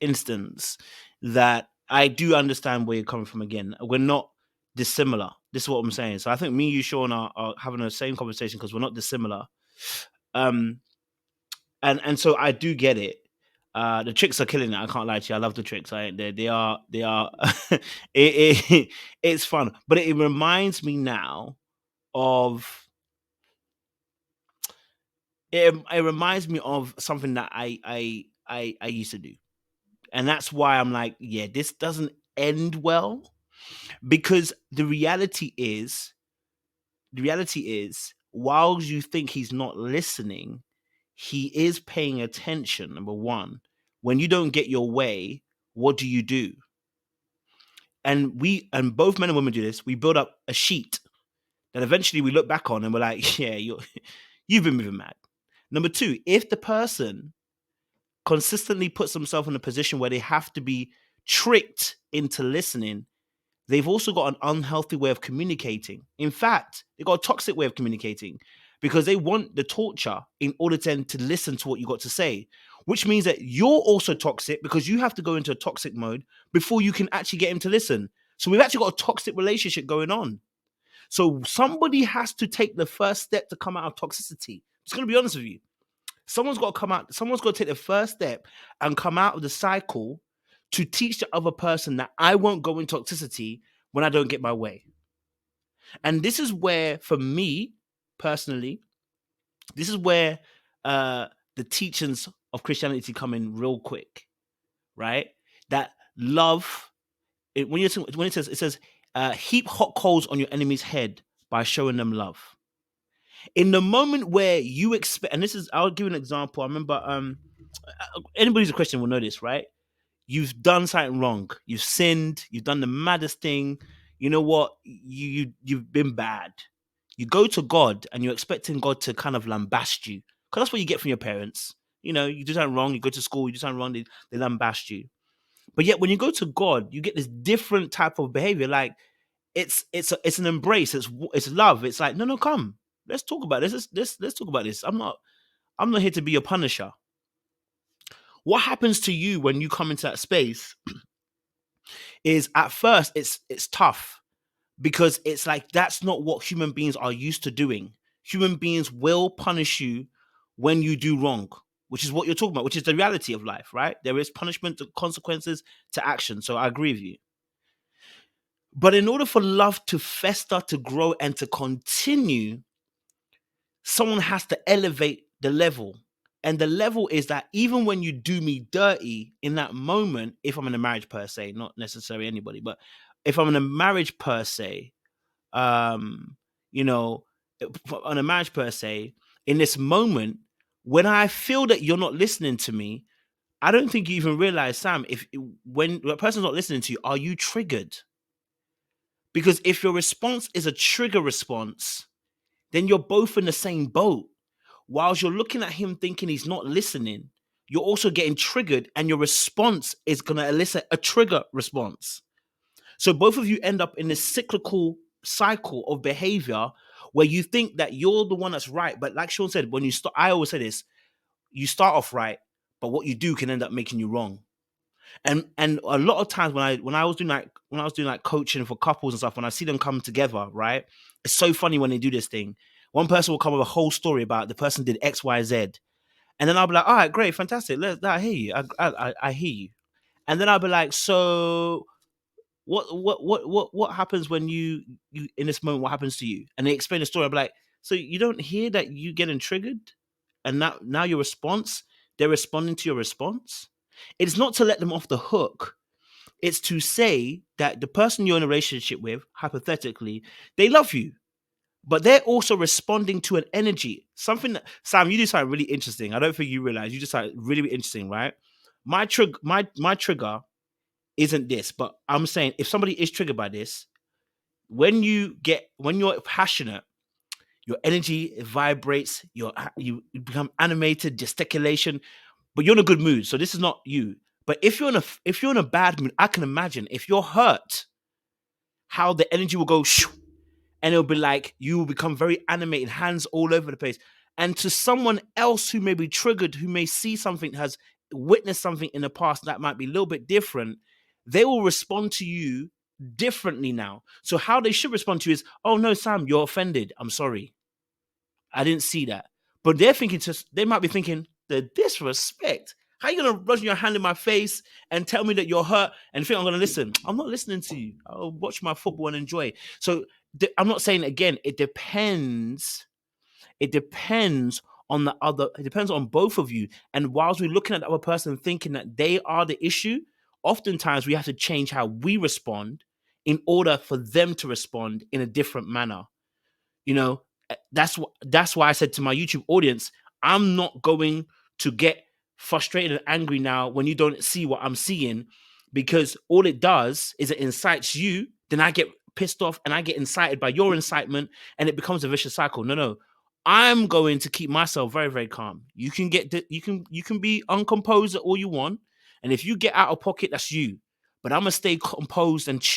instance that I do understand where you're coming from. Again, we're not dissimilar. This is what I'm saying. So I think me, you, Sean, are having the same conversation because we're not dissimilar. Um, and so I do get it. The tricks are killing it. I can't lie to you. I love the tricks. They are. It's fun, but it reminds me now of it reminds me of something that I used to do, and that's why I'm like, yeah, this doesn't end well because the reality is, while you think he's not listening, he is paying attention. Number one, when you don't get your way, what do you do? And both men and women do this. We build up a sheet that eventually we look back on and we're like, yeah, you've been moving mad. Number two, if the person consistently puts themselves in a position where they have to be tricked into listening, they've also got an unhealthy way of communicating. In fact, they've got a toxic way of communicating because they want the torture in order to listen to what you got to say, which means that you're also toxic because you have to go into a toxic mode before you can actually get him to listen. So we've actually got a toxic relationship going on. So somebody has to take the first step to come out of toxicity. I'm just going to be honest with you. Someone's got to come out. Someone's got to take the first step and come out of the cycle to teach the other person that I won't go in toxicity when I don't get my way. And this is where, for me personally, this is where the teachings of Christianity come in real quick, right? That love, when it says, heap hot coals on your enemy's head by showing them love. In the moment where you expect, and this is, I'll give you an example. I remember, anybody who's a Christian will know this, right? You've done something wrong. You've sinned. You've done the maddest thing. You know what? You've been bad. You go to God and you're expecting God to kind of lambast you, because that's what you get from your parents. You know, you do something wrong. You go to school. You do something wrong. They lambast you. But yet, when you go to God, you get this different type of behavior. Like it's an embrace. It's love. It's like, no, come. Let's talk about this. Let's talk about this. I'm not here to be a punisher. What happens to you when you come into that space is, at first it's tough because it's like that's not what human beings are used to doing. Human beings will punish you when you do wrong, which is what you're talking about, which is the reality of life, right? There is punishment to consequences to action. So I agree with you. But in order for love to fester, to grow, and to continue, someone has to elevate the level. And the level is that even when you do me dirty in that moment, if I'm in a marriage per se, not necessarily anybody, but if I'm in a marriage per se, um, you know, on a marriage per se, in this moment, when I feel that you're not listening to me, I don't think you even realize, Sam, if when a person's not listening to you, are you triggered? Because if your response is a trigger response, then you're both in the same boat. Whilst you're looking at him thinking he's not listening, you're also getting triggered, and your response is going to elicit a trigger response. So both of you end up in this cyclical cycle of behavior where you think that you're the one that's right. But like Sean said, when you start, I always say this, you start off right, but what you do can end up making you wrong. And a lot of times when I was doing like coaching for couples and stuff, when I see them come together, right? It's so funny when they do this thing. One person will come with a whole story about the person did X, Y, Z, and then I'll be like, all right, great, fantastic. I hear you. I hear you. And then I'll be like, so what happens when you in this moment? What happens to you? And they explain the story. I'll be like, so you don't hear that you getting triggered, and now your response, they're responding to your response. It's not to let them off the hook. It's to say that the person you're in a relationship with, hypothetically, they love you, but they're also responding to an energy. Something that, Sam, you do something really interesting. I don't think you realize. You just something really, really interesting, right? My trigger isn't this, but I'm saying if somebody is triggered by this, when you're passionate, your energy vibrates, you become animated, gesticulation, but you're in a good mood. So this is not you. But if you're in a bad mood, I can imagine if you're hurt, how the energy will go shoo, and it'll be like you will become very animated, hands all over the place. And to someone else who may be triggered, who may see something that has witnessed something in the past that might be a little bit different, they will respond to you differently now. So how they should respond to you is, oh no, Sam, you're offended. I'm sorry. I didn't see that. But they're thinking, they might be thinking, the disrespect. How are you gonna run your hand in my face and tell me that you're hurt and think I'm gonna listen? I'm not listening to you. I'll watch my football and enjoy. So I'm not saying, again, it depends. It depends on the other. It depends on both of you. And whilst we're looking at the other person thinking that they are the issue, oftentimes we have to change how we respond in order for them to respond in a different manner. You know, that's why I said to my YouTube audience, I'm not going to get frustrated and angry now when you don't see what I'm seeing, because all it does is it incites you. Then I get pissed off and I get incited by your incitement, and it becomes a vicious cycle. No. I'm going to keep myself very, very calm. You can be uncomposed all you want, and if you get out of pocket, that's you. But I'm gonna stay composed and chill